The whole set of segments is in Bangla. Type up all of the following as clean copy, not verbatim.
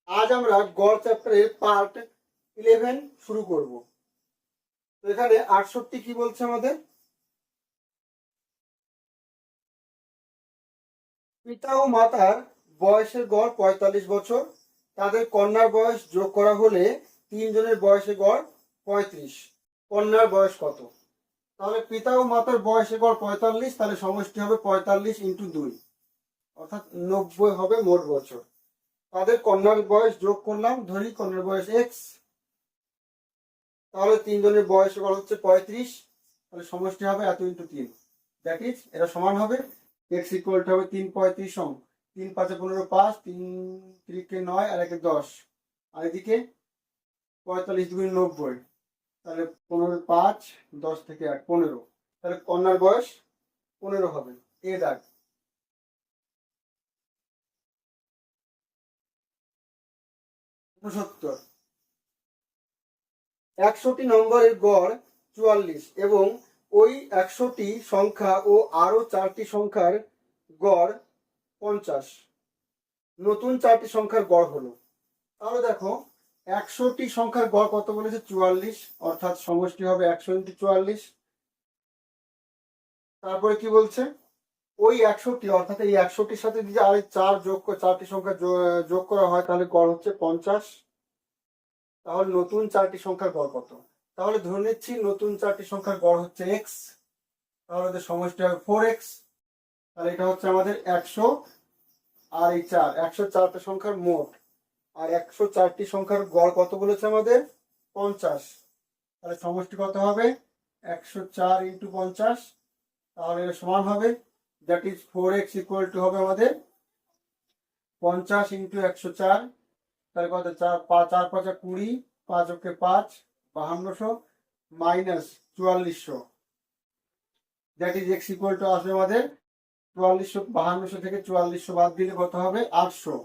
আজ আমরা গড় চ্যাপ্টারের পার্ট 11 শুরু করব। তো এখানে 68 কি বলছে আমাদের, পিতা ও মাতার বয়সের গড় 45 বছর, তাদের কন্যার বয়স যোগ করা হলে তিনজনের বয়সের গড় 35। কন্যার বয়স কত? তাহলে পিতা ও মাতার বয়সের গড় 45, তাহলে সমষ্টি হবে 45 ইন্টু 2, অর্থাৎ 90 হবে মোট বছর। তাদের কন্যার বয়স যোগ করলাম, ধরি কন্যার বয়স এক্স, তাহলে তিনজনের বয়সের গড় হচ্ছে 35, তাহলে সমষ্টি হবে এত ইন্টু 3, দ্যাট ইজ এটা সমান হবে এক্স ইকুয়াল টু হবে 3 35 সম 3 5 15 5 3 3 9 আর 1 10, আর এদিকে 45 2 90, তাহলে 15 5 10 থেকে 8 15, তাহলে কন্যার বয়স 15 হবে। এ দাগ 69, 100টি নম্বরের গড় 44 এবং ওই 100টি সংখ্যা ও আরো 4টি সংখ্যার গড় 50, নতুন 4টি সংখ্যার গড় হলো। তাহলে দেখো 100টি সংখ্যার গড় কত বলেছে? 44, অর্থাৎ সমষ্টি হবে 100 ইন্টু 44। তারপরে কি বলছে? ওই 100টি, অর্থাৎ এই 100টির সাথে যদি আর 4টি সংখ্যা যোগ করা হয় তাহলে গড় হচ্ছে 50। তাহলে নতুন 4টি সংখ্যার গড় কত? তাহলে ধরে নিচ্ছি নতুন 4টি সংখ্যার গড় হচ্ছে এক্স, তাহলে ওদের সমষ্টি হবে 4x। তাহলে এটা হচ্ছে আমাদের 100 আর এই 4, 104টা সংখ্যার মোট, আর 104টি সংখ্যার গড় কত বলেছে আমাদের? 50। তাহলে সমষ্টি কত হবে? 104 ইন্টু 50, তাহলে এটা সমান হবে that is 4x equal to হবে আমাদের 50 ইন্টু 104, তাহলে কত? 4 4 5 20, 5 ওকে 5 5200 minus 4400, that is x equal to আসবে আমাদের 4400। 5200 থেকে 4400 বাদ দিলে কত হবে? 800,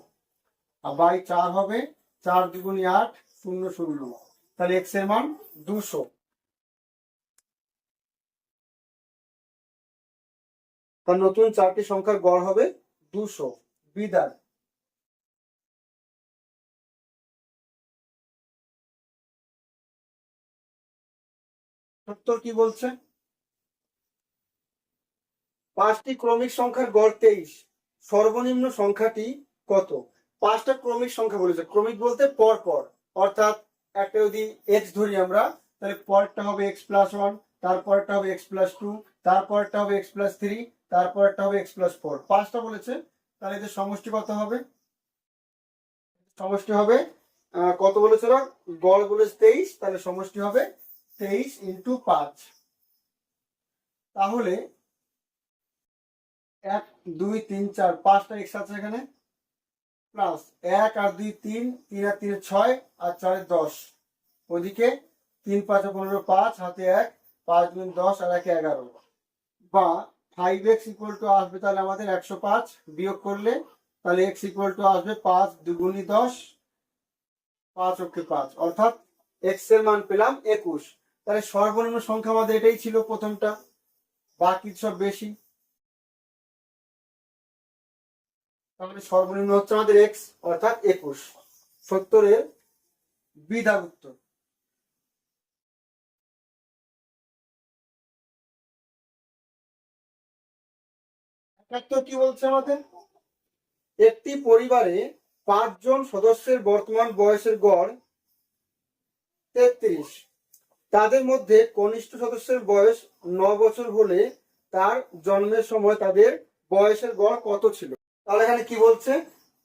আর বাই 4 হবে, 4 দুগুণি 8 0 0, তাহলে x এর মান 200। তার নতুন 4টি সংখ্যার গড় হবে 200। বিদায়। সত্তর কি বলছে? 5টি ক্রমিক সংখ্যার গড় 23, সর্বনিম্ন সংখ্যাটি কত? 5টা ক্রমিক সংখ্যা বলেছে, ক্রমিক বলতে পর পর, অর্থাৎ একটা যদি এক্স ধরি আমরা, তাহলে পরেরটা হবে এক্স প্লাস 1, তারপরটা হবে এক্স প্লাস 2, তারপরটা হবে এক্স প্লাস 3, তারপরটা হবে এক্স প্লাস 4, 5টা বলেছে। তাহলে এদের সমষ্টি কত হবে? সমষ্টি হবে কত বলেছে? গড় বলেছে 23, তাহলে সমষ্টি হবে 23 ইন্টু 5। তাহলে 1 2 3 4, 5টা এক্স আছে এখানে, প্লাস 1 আর 2 3, 3 আর 3 6, আর 4 10, ওইদিকে 3 5 15 5 হাতে 1, 5 গুণ 10 আর 1 11, বা 5x ইকুয়াল টু আসবে তাহলে আমাদের 105, বিয়োগ করলে তাহলে x ইকুয়াল টু আসবে 5 দুগুণি 10, 5 ওকে 5, অর্থাৎ x এর মান পেলাম 21। তাহলে সর্বনিম্ন সংখ্যা আমাদের এটাই ছিল প্রথমটা, বাকি সব বেশি। তাহলে সর্বনিম্ন হচ্ছে আমাদের x, অর্থাৎ 21। 70-এর বিধান উত্তর। 71 কি বলছে আমাদের? একটি পরিবারে 5 জন সদস্যের বর্তমান বয়সের গড় 33, তাদের মধ্যে কনিষ্ঠ সদস্যের বয়স 9 বছর হলে তার জন্মের সময় তাদের বয়সের গড় কত ছিল? তাহলে এখানে কি বলছে?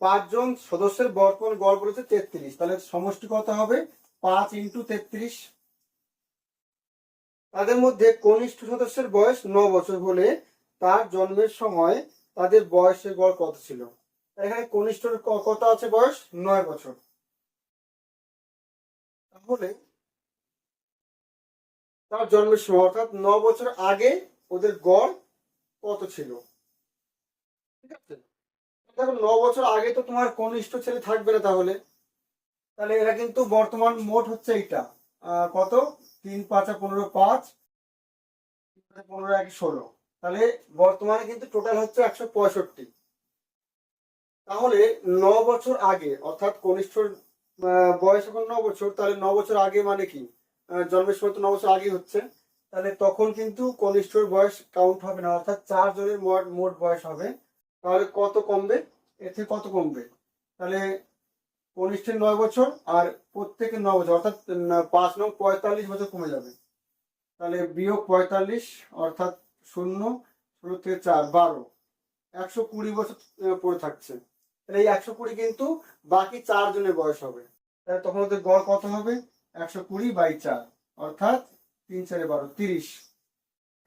5 জন সদস্যের বর্তমান গড় বলেছে 33, তাহলে সমষ্টি কত হবে? 5 ইন্টু 33। তাদের মধ্যে কনিষ্ঠ সদস্যের বয়স 9 বছর হলে তার জন্মের সময় তাদের বয়সের গড় কত ছিল? এখানে কনিষ্ঠর কত আছে? বয়স 9 বছর। তাহলে তার জন্মের সময়, অর্থাৎ 9 বছর আগে ওদের গড় কত ছিল? ঠিক আছে, দেখো 9 বছর আগে তো তোমার কনিষ্ঠ ছেলে থাকবে না, তাহলে তাহলে এরা কিন্তু বর্তমান মোট হচ্ছে এইটা কত? 3 5 15 5, 15 1 16, তাহলে বর্তমানে কিন্তু টোটাল হচ্ছে 165। তাহলে 9 বছর আগে, অর্থাৎ কনিষ্ঠর বয়স এখন 9 বছর, তাহলে 9 বছর আগে মানে কি, জন্মের সময় তো 9 বছর আগে হচ্ছে, তাহলে তখন কিন্তু কনিষ্ঠর বয়স কাউন্ট হবে না, অর্থাৎ 4 জনের মোট মোট বয়স হবে। তাহলে কত কমবে, এর থেকে কত কমবে, তাহলে কনিষ্ঠের 9 বছর আর প্রত্যেকের 9 বছর, অর্থাৎ 5 নং 45 বছর কমে যাবে। তাহলে বিয়োগ 45, অর্থাৎ 0, 16 থেকে 4 12, 120 বছর পড়ে থাকছে। তাহলে এই 120 কিন্তু বাকি 4 জনের বয়স হবে। তাহলে তখন ওদের গড় কত হবে, 120/4, অর্থাৎ 3 4 12 30,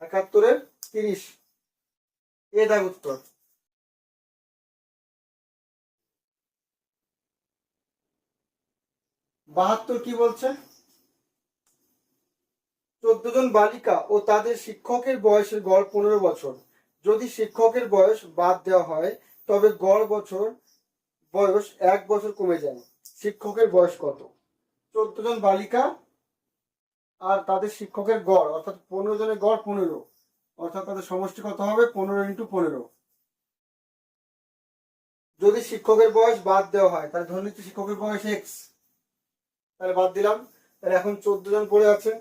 71-এর 30, এ দাগ উত্তর। 72 কি বলছে, 14 জন বালিকা ও তাদের শিক্ষকের বয়সের গড় 15 বছর। যদি শিক্ষকের বয়স বাদ দেওয়া হয় তবে গড় বয়স 1 বছর কমে যায়। শিক্ষকের বয়স কত, 14 জন বালিকা আর তাদের শিক্ষকের গড়, অর্থাৎ 15 জনের গড় 15, অর্থাৎ তাদের সমষ্টি কত হবে, 15 × 15। যদি শিক্ষকের বয়স বাদ দেওয়া হয়, তাহলে ধরে নিচ্ছি শিক্ষকের বয়স এক্স, তাহলে বাদ দিলাম, তাহলে এখন 14 জন পড়ে আছে,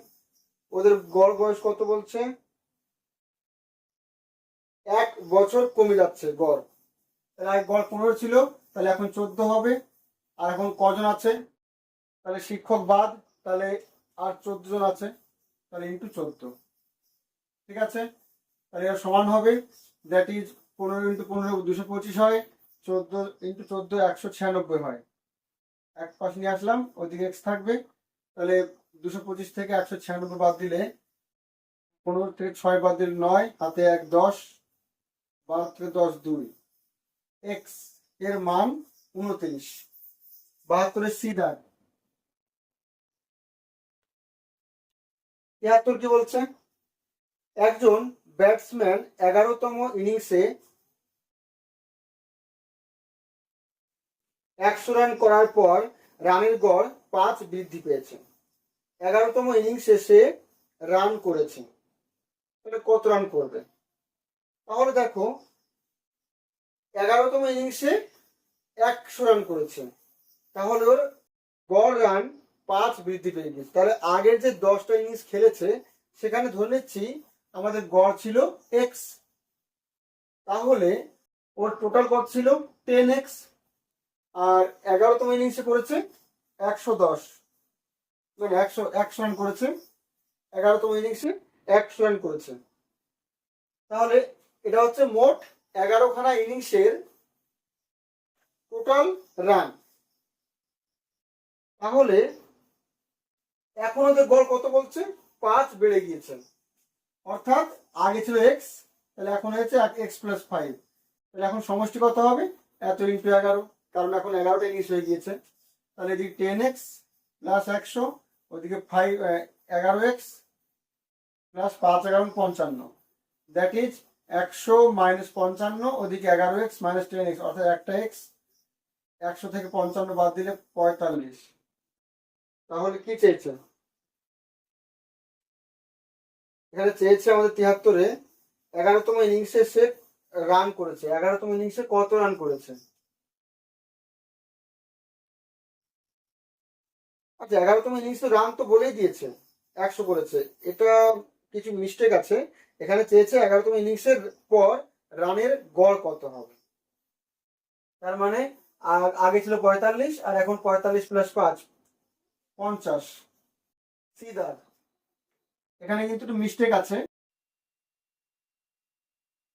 ওদের গড় বয়স কত বলছে, 1 বছর কমে যাচ্ছে গড়। তাহলে গড় 15 ছিল, তাহলে এখন 14 হবে। আর এখন কজন আছে, তাহলে শিক্ষক বাদ, তাহলে আর 14 জন আছে, তাহলে ইন্টু 14, ঠিক আছে। তাহলে এর সমান হবে, দ্যাট ইজ 15 × 15 225 হয়, 14 × 14 196 হয়। এক পাশ নিয়ে আসলাম, ওইদিকে এক্স থাকবে, তাহলে 225 থেকে 196 বাদ দিলে, 15 থেকে 6 বাদ দিলে 9, হাতে 1 10, 12 থেকে 10 2, এক্স এর মান 29। 72-এর সি দাগ। 73 কি বলছে, একজন ব্যাটসম্যান 11তম ইনিংসে 100 রান করার পর রানের গড় 5 বৃদ্ধি পেয়েছে। 11তম ইনিংসে সে রান করেছে, তাহলে কত রান করবে। তাহলে দেখো 11তম ইনিংসে 100 রান করেছে, তাহলে ওর গড় রান 5 বৃদ্ধি পেয়ে গেছে। তাহলে আগের যে 10টা ইনিংস খেলেছে সেখানে ধরে নিচ্ছি আমাদের গড় ছিল এক্স, তাহলে ওর টোটাল কত ছিল 10x, আর 11তম ইনিংসে করেছে 110, মানে 100 রান করেছে, 11তম ইনিংসে 100 রান করেছে। তাহলে এটা হচ্ছে মোট 11খানা ইনিংসের টোটাল রান। তাহলে এখন ওদের গড় কত বলছে, 5 বেড়ে গিয়েছে, অর্থাৎ আগে ছিল এক্স, তাহলে এখন হয়েছে এক্স প্লাস 5। তাহলে এখন সমষ্টি কত হবে, এত ইন্টু 11, কারণ এখন 11টা ইনিংস হয়ে গিয়েছে। তাহলে এদিকে 10x প্লাস 100, ওদিকে 11x plus 5 11 55, that is 100 minus 55, ওদিকে 11x মাইনাস 10x, অর্থাৎ একটা এক্স, 100 থেকে 55 বাদ দিলে 45। তাহলে কি চেয়েছে, এখানে চেয়েছে আমাদের 73-এ 11তম ইনিংসে সে রান করেছে, 11তম ইনিংসে কত রান করেছে। আচ্ছা 11তম ইনিংসে রান তো বলেই দিয়েছে 100 করেছে, এটা কিছু মিস্টেক আছে, এখানে চেয়েছে 11তম ইনিংসের পর রানের গড় কত হবে। তার মানে আগে ছিল 45 আর এখন 45 প্লাস 5 50, সিদার। এখানে কিন্তু একটু মিস্টেক আছে।